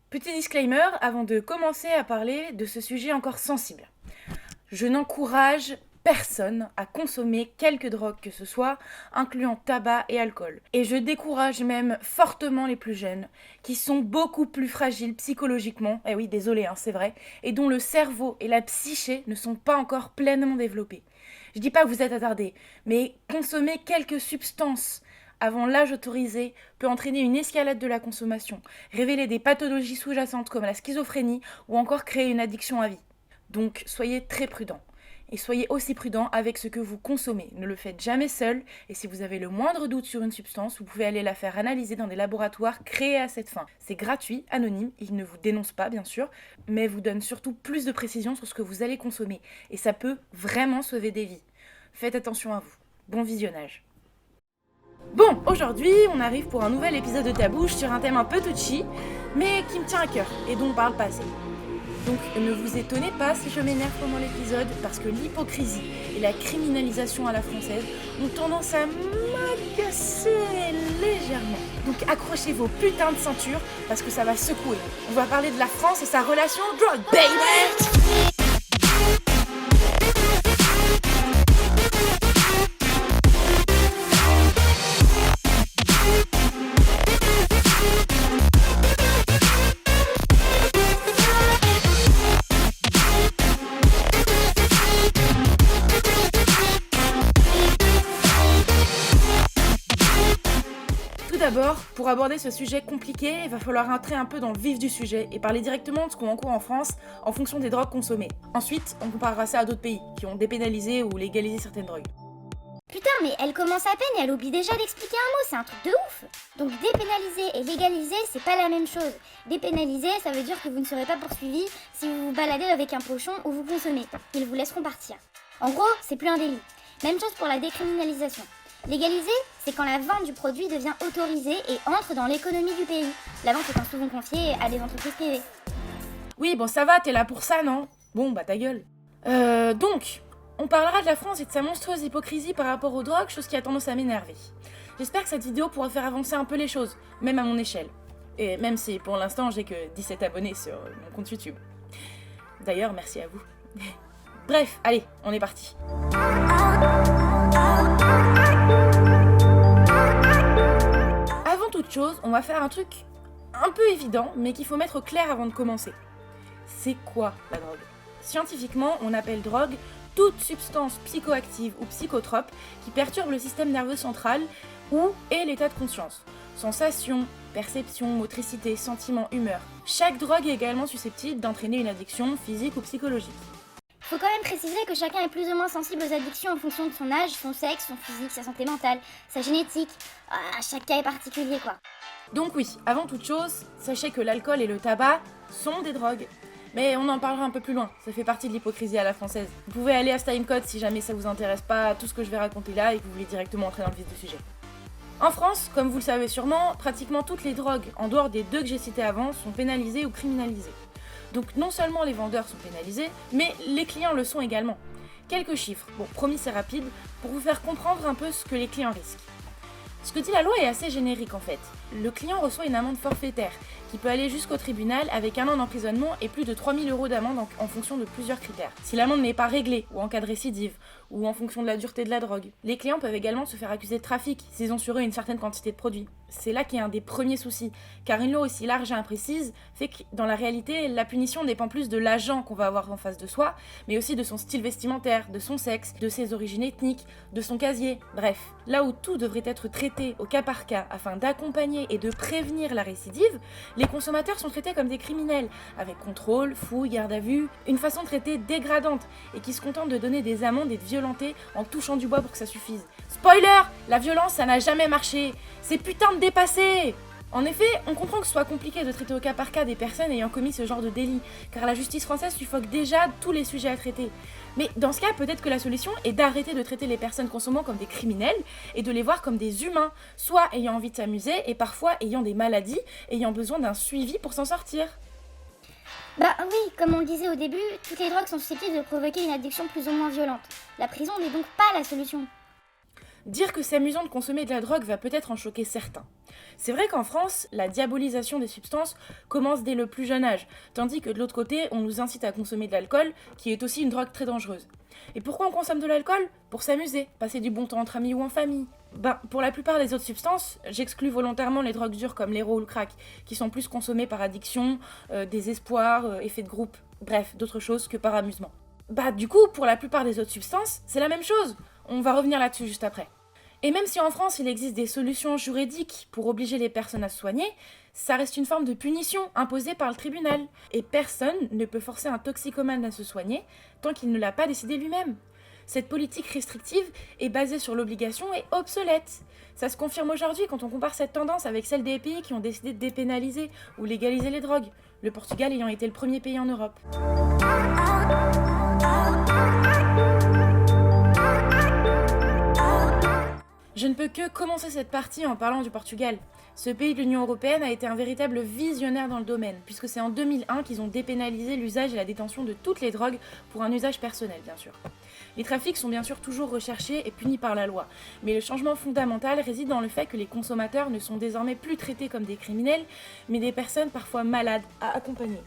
Petit disclaimer avant de commencer à parler de ce sujet encore sensible. Je n'encourage personne à consommer quelque drogue que ce soit, incluant tabac et alcool. Et je décourage même fortement les plus jeunes, qui sont beaucoup plus fragiles psychologiquement, eh oui, désolé, c'est vrai, et dont le cerveau et la psyché ne sont pas encore pleinement développés. Je dis pas que vous êtes attardés, mais consommer quelques substances avant l'âge autorisé peut entraîner une escalade de la consommation, révéler des pathologies sous-jacentes comme la schizophrénie ou encore créer une addiction à vie. Donc soyez très prudents. Et soyez aussi prudents avec ce que vous consommez. Ne le faites jamais seul. Et si vous avez le moindre doute sur une substance, vous pouvez aller la faire analyser dans des laboratoires créés à cette fin. C'est gratuit, anonyme, ils ne vous dénoncent pas bien sûr, mais vous donnent surtout plus de précision sur ce que vous allez consommer. Et ça peut vraiment sauver des vies. Faites attention à vous. Bon visionnage. Bon, aujourd'hui, on arrive pour un nouvel épisode de Ta Bouche sur un thème un peu touchy, mais qui me tient à cœur et dont on parle pas assez. Donc ne vous étonnez pas si je m'énerve pendant l'épisode, parce que l'hypocrisie et la criminalisation à la française ont tendance à m'agacer légèrement. Donc accrochez vos putains de ceintures, parce que ça va secouer. On va parler de la France et sa relation drug baby. D'abord, pour aborder ce sujet compliqué, il va falloir entrer un peu dans le vif du sujet et parler directement de ce qu'on encourt en France en fonction des drogues consommées. Ensuite, on comparera ça à d'autres pays qui ont dépénalisé ou légalisé certaines drogues. Putain, mais elle commence à peine et elle oublie déjà d'expliquer un mot, c'est un truc de ouf. Donc dépénaliser et légaliser, c'est pas la même chose. Dépénaliser, ça veut dire que vous ne serez pas poursuivi si vous vous baladez avec un pochon ou vous consommez. Ils vous laisseront partir. En gros, c'est plus un délit. Même chose pour la décriminalisation. Légaliser, c'est quand la vente du produit devient autorisée et entre dans l'économie du pays. La vente étant souvent confiée à des entreprises privées. Oui, bon ça va, t'es là pour ça, non? Bon, bah ta gueule. Donc, on parlera de la France et de sa monstrueuse hypocrisie par rapport aux drogues, chose qui a tendance à m'énerver. J'espère que cette vidéo pourra faire avancer un peu les choses, même à mon échelle. Et même si pour l'instant j'ai que 17 abonnés sur mon compte YouTube. D'ailleurs, merci à vous. Bref, allez, on est parti. Avant toute chose, on va faire un truc un peu évident, mais qu'il faut mettre au clair avant de commencer. C'est quoi la drogue? Scientifiquement, on appelle drogue toute substance psychoactive ou psychotrope qui perturbe le système nerveux central ou est l'état de conscience. Sensations, perception, motricité, sentiments, humeur. Chaque drogue est également susceptible d'entraîner une addiction physique ou psychologique. Faut quand même préciser que chacun est plus ou moins sensible aux addictions en fonction de son âge, son sexe, son physique, sa santé mentale, sa génétique. Chaque cas est particulier quoi. Donc oui, avant toute chose, sachez que l'alcool et le tabac sont des drogues. Mais on en parlera un peu plus loin, ça fait partie de l'hypocrisie à la française. Vous pouvez aller à ce timecode si jamais ça vous intéresse pas tout ce que je vais raconter là et que vous voulez directement entrer dans le vif du sujet. En France, comme vous le savez sûrement, pratiquement toutes les drogues, en dehors des deux que j'ai citées avant, sont pénalisées ou criminalisées. Donc non seulement les vendeurs sont pénalisés, mais les clients le sont également. Quelques chiffres, bon promis c'est rapide, pour vous faire comprendre un peu ce que les clients risquent. Ce que dit la loi est assez générique en fait. Le client reçoit une amende forfaitaire qui peut aller jusqu'au tribunal avec 1 an d'emprisonnement et plus de 3 000 € d'amende en fonction de plusieurs critères. Si l'amende n'est pas réglée ou en cas de récidive ou en fonction de la dureté de la drogue. Les clients peuvent également se faire accuser de trafic s'ils ont sur eux une certaine quantité de produits. C'est là qu'il y a un des premiers soucis, car une loi aussi large et imprécise fait que dans la réalité, la punition dépend plus de l'agent qu'on va avoir en face de soi, mais aussi de son style vestimentaire, de son sexe, de ses origines ethniques, de son casier, bref. Là où tout devrait être traité au cas par cas afin d'accompagner et de prévenir la récidive, les consommateurs sont traités comme des criminels, avec contrôle, fouille, garde à vue, une façon de traiter dégradante, et qui se contente de donner des amendes et de violenter en touchant du bois pour que ça suffise. Spoiler! La violence, ça n'a jamais marché! C'est putain de dépassé! En effet, on comprend que ce soit compliqué de traiter au cas par cas des personnes ayant commis ce genre de délit, car la justice française suffoque déjà tous les sujets à traiter. Mais dans ce cas, peut-être que la solution est d'arrêter de traiter les personnes consommant comme des criminels et de les voir comme des humains, soit ayant envie de s'amuser et parfois ayant des maladies, ayant besoin d'un suivi pour s'en sortir. Bah oui, comme on le disait au début, toutes les drogues sont susceptibles de provoquer une addiction plus ou moins violente. La prison n'est donc pas la solution. Dire que c'est amusant de consommer de la drogue va peut-être en choquer certains. C'est vrai qu'en France, la diabolisation des substances commence dès le plus jeune âge, tandis que de l'autre côté, on nous incite à consommer de l'alcool, qui est aussi une drogue très dangereuse. Et pourquoi on consomme de l'alcool ? Pour s'amuser, passer du bon temps entre amis ou en famille. Pour la plupart des autres substances, j'exclus volontairement les drogues dures comme l'héro ou le crack, qui sont plus consommées par addiction, désespoir, effet de groupe, bref, d'autres choses que par amusement. Du coup, pour la plupart des autres substances, c'est la même chose. On va revenir là-dessus juste après. Et même si en France il existe des solutions juridiques pour obliger les personnes à se soigner, ça reste une forme de punition imposée par le tribunal. Et personne ne peut forcer un toxicomane à se soigner tant qu'il ne l'a pas décidé lui-même. Cette politique restrictive est basée sur l'obligation et obsolète. Ça se confirme aujourd'hui quand on compare cette tendance avec celle des pays qui ont décidé de dépénaliser ou légaliser les drogues, le Portugal ayant été le premier pays en Europe. Je ne peux que commencer cette partie en parlant du Portugal. Ce pays de l'Union Européenne a été un véritable visionnaire dans le domaine, puisque c'est en 2001 qu'ils ont dépénalisé l'usage et la détention de toutes les drogues pour un usage personnel, bien sûr. Les trafics sont bien sûr toujours recherchés et punis par la loi, mais le changement fondamental réside dans le fait que les consommateurs ne sont désormais plus traités comme des criminels, mais des personnes parfois malades à accompagner.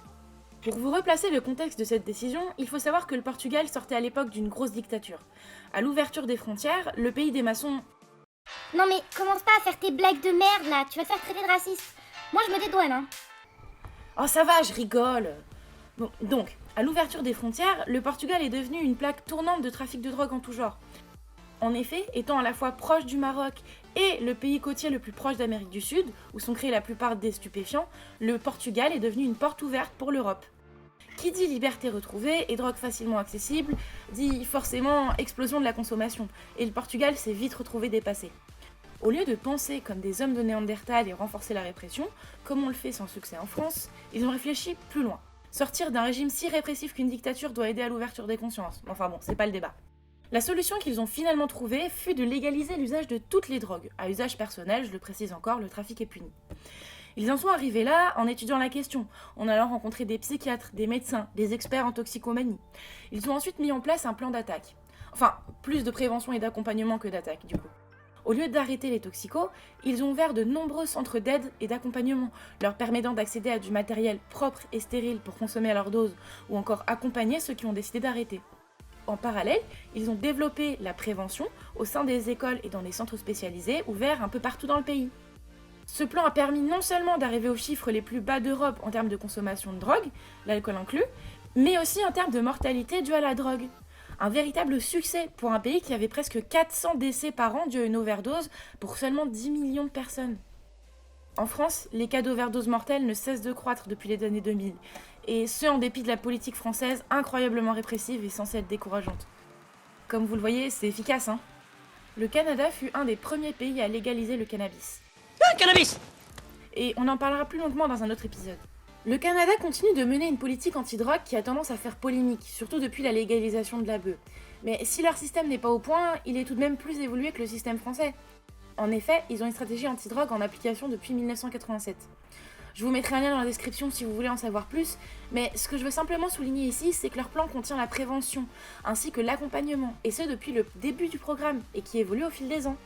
Pour vous replacer le contexte de cette décision, il faut savoir que le Portugal sortait à l'époque d'une grosse dictature. À l'ouverture des frontières, le pays des maçons... Non mais commence pas à faire tes blagues de merde là, tu vas te faire traiter de raciste. Moi je me dédouane hein. Oh ça va, je rigole. Bon, donc, à l'ouverture des frontières, le Portugal est devenu une plaque tournante de trafic de drogue en tout genre. En effet, étant à la fois proche du Maroc et le pays côtier le plus proche d'Amérique du Sud, où sont créés la plupart des stupéfiants, le Portugal est devenu une porte ouverte pour l'Europe. Qui dit liberté retrouvée et drogue facilement accessible, dit forcément explosion de la consommation, et le Portugal s'est vite retrouvé dépassé. Au lieu de penser comme des hommes de Néandertal et renforcer la répression, comme on le fait sans succès en France, ils ont réfléchi plus loin. Sortir d'un régime si répressif qu'une dictature doit aider à l'ouverture des consciences. Enfin bon, c'est pas le débat. La solution qu'ils ont finalement trouvée fut de légaliser l'usage de toutes les drogues. À usage personnel, je le précise encore, le trafic est puni. Ils en sont arrivés là en étudiant la question, en allant rencontrer des psychiatres, des médecins, des experts en toxicomanie. Ils ont ensuite mis en place un plan d'attaque. Enfin, plus de prévention et d'accompagnement que d'attaque, du coup. Au lieu d'arrêter les toxicos, ils ont ouvert de nombreux centres d'aide et d'accompagnement, leur permettant d'accéder à du matériel propre et stérile pour consommer à leur dose, ou encore accompagner ceux qui ont décidé d'arrêter. En parallèle, ils ont développé la prévention au sein des écoles et dans des centres spécialisés ouverts un peu partout dans le pays. Ce plan a permis non seulement d'arriver aux chiffres les plus bas d'Europe en termes de consommation de drogue, l'alcool inclus, mais aussi en termes de mortalité due à la drogue. Un véritable succès pour un pays qui avait presque 400 décès par an dus à une overdose pour seulement 10 millions de personnes. En France, les cas d'overdose mortelle ne cessent de croître depuis les années 2000, et ce en dépit de la politique française incroyablement répressive et censée être décourageante. Comme vous le voyez, c'est efficace, hein ? Le Canada fut un des premiers pays à légaliser le cannabis. Cannabis! Et on en parlera plus longuement dans un autre épisode. Le Canada continue de mener une politique anti-drogue qui a tendance à faire polémique, surtout depuis la légalisation de la beuh. Mais si leur système n'est pas au point, il est tout de même plus évolué que le système français. En effet, ils ont une stratégie anti-drogue en application depuis 1987. Je vous mettrai un lien dans la description si vous voulez en savoir plus, mais ce que je veux simplement souligner ici, c'est que leur plan contient la prévention, ainsi que l'accompagnement, et ce depuis le début du programme, et qui évolue au fil des ans.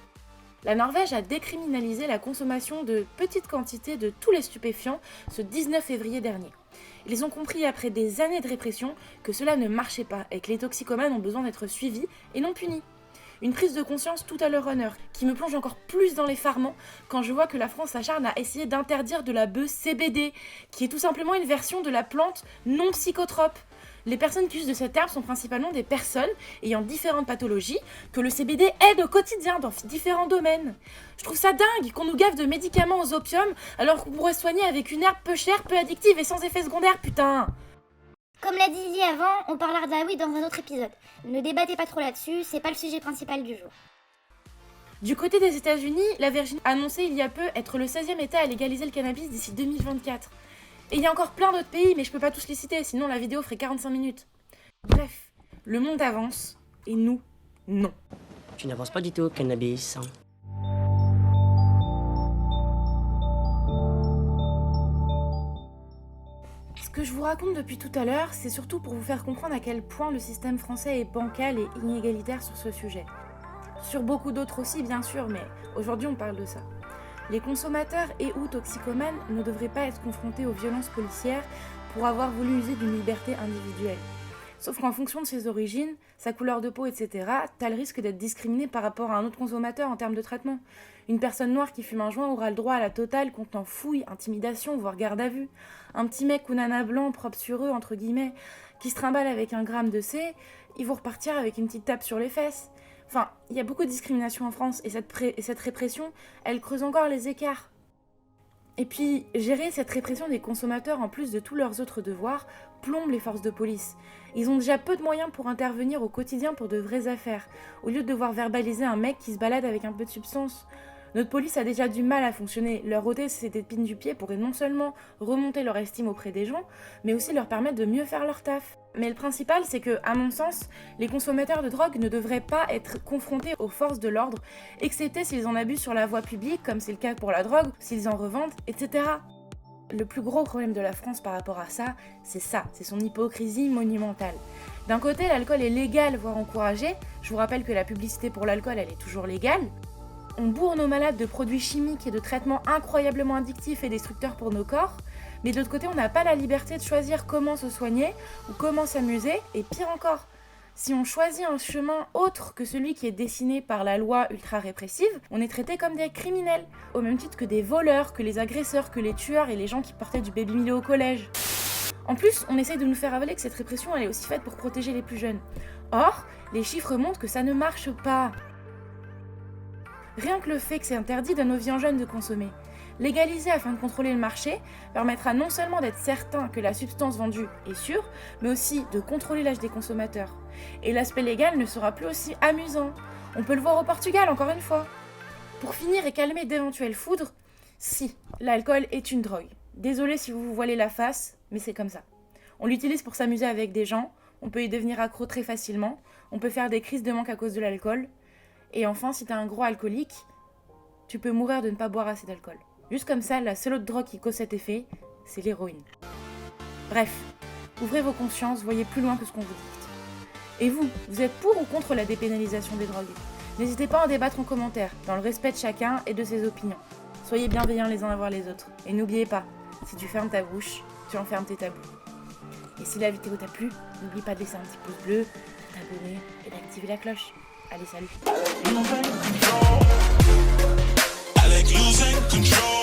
La Norvège a décriminalisé la consommation de petites quantités de tous les stupéfiants ce 19 février dernier. Ils ont compris après des années de répression que cela ne marchait pas et que les toxicomanes ont besoin d'être suivis et non punis. Une prise de conscience tout à leur honneur, qui me plonge encore plus dans l'effarement quand je vois que la France s'acharne à essayer d'interdire de la beuh CBD, qui est tout simplement une version de la plante non psychotrope. Les personnes qui usent de cette herbe sont principalement des personnes ayant différentes pathologies que le CBD aide au quotidien dans différents domaines. Je trouve ça dingue qu'on nous gave de médicaments aux opiums alors qu'on pourrait soigner avec une herbe peu chère, peu addictive et sans effet secondaire, putain! Comme l'a dit Lily avant, on parlera de la weed dans un autre épisode. Ne débattez pas trop là-dessus, c'est pas le sujet principal du jour. Du côté des États-Unis, la Virginie a annoncé il y a peu être le 16e État à légaliser le cannabis d'ici 2024. Et il y a encore plein d'autres pays, mais je peux pas tous les citer, sinon la vidéo ferait 45 minutes. Bref, le monde avance, et nous, non. Tu n'avances pas du tout, cannabis. Ce que je vous raconte depuis tout à l'heure, c'est surtout pour vous faire comprendre à quel point le système français est bancal et inégalitaire sur ce sujet. Sur beaucoup d'autres aussi, bien sûr, mais aujourd'hui on parle de ça. Les consommateurs et ou toxicomanes ne devraient pas être confrontés aux violences policières pour avoir voulu user d'une liberté individuelle. Sauf qu'en fonction de ses origines, sa couleur de peau, etc., t'as le risque d'être discriminé par rapport à un autre consommateur en termes de traitement. Une personne noire qui fume un joint aura le droit à la totale comptant fouille, intimidation, voire garde à vue. Un petit mec ou nana blanc, propre sur eux, entre guillemets, qui se trimballe avec 1 gramme de C, ils vont repartir avec une petite tape sur les fesses. Enfin, il y a beaucoup de discrimination en France et cette répression, elle creuse encore les écarts. Et puis, gérer cette répression des consommateurs en plus de tous leurs autres devoirs plombe les forces de police. Ils ont déjà peu de moyens pour intervenir au quotidien pour de vraies affaires, au lieu de devoir verbaliser un mec qui se balade avec un peu de substance. Notre police a déjà du mal à fonctionner. Leur ôter cette épine du pied pourrait non seulement remonter leur estime auprès des gens, mais aussi leur permettre de mieux faire leur taf. Mais le principal, c'est que, à mon sens, les consommateurs de drogue ne devraient pas être confrontés aux forces de l'ordre, excepté s'ils en abusent sur la voie publique, comme c'est le cas pour la drogue, s'ils en revendent, etc. Le plus gros problème de la France par rapport à ça, c'est son hypocrisie monumentale. D'un côté, l'alcool est légal, voire encouragé. Je vous rappelle que la publicité pour l'alcool, elle est toujours légale. On bourre nos malades de produits chimiques et de traitements incroyablement addictifs et destructeurs pour nos corps, mais de l'autre côté, on n'a pas la liberté de choisir comment se soigner ou comment s'amuser, et pire encore, si on choisit un chemin autre que celui qui est dessiné par la loi ultra-répressive, on est traité comme des criminels, au même titre que des voleurs, que les agresseurs, que les tueurs et les gens qui portaient du baby Milo au collège. En plus, on essaye de nous faire avaler que cette répression elle est aussi faite pour protéger les plus jeunes. Or, les chiffres montrent que ça ne marche pas. Rien que le fait que c'est interdit donne aux vieux jeunes de consommer. Légaliser afin de contrôler le marché permettra non seulement d'être certain que la substance vendue est sûre, mais aussi de contrôler l'âge des consommateurs. Et l'aspect légal ne sera plus aussi amusant. On peut le voir au Portugal, encore une fois. Pour finir et calmer d'éventuelles foudres, si, l'alcool est une drogue. Désolé si vous vous voilez la face, mais c'est comme ça. On l'utilise pour s'amuser avec des gens, on peut y devenir accro très facilement, on peut faire des crises de manque à cause de l'alcool. Et enfin, si t'es un gros alcoolique, tu peux mourir de ne pas boire assez d'alcool. Juste comme ça, la seule autre drogue qui cause cet effet, c'est l'héroïne. Bref, ouvrez vos consciences, voyez plus loin que ce qu'on vous dicte. Et vous êtes pour ou contre la dépénalisation des drogues ? N'hésitez pas à en débattre en commentaire, dans le respect de chacun et de ses opinions. Soyez bienveillants les uns envers les autres. Et n'oubliez pas, si tu fermes ta bouche, tu enfermes tes tabous. Et si la vidéo t'a plu, n'oublie pas de laisser un petit pouce bleu, de t'abonner et d'activer la cloche. Allez, salut. I like losing control.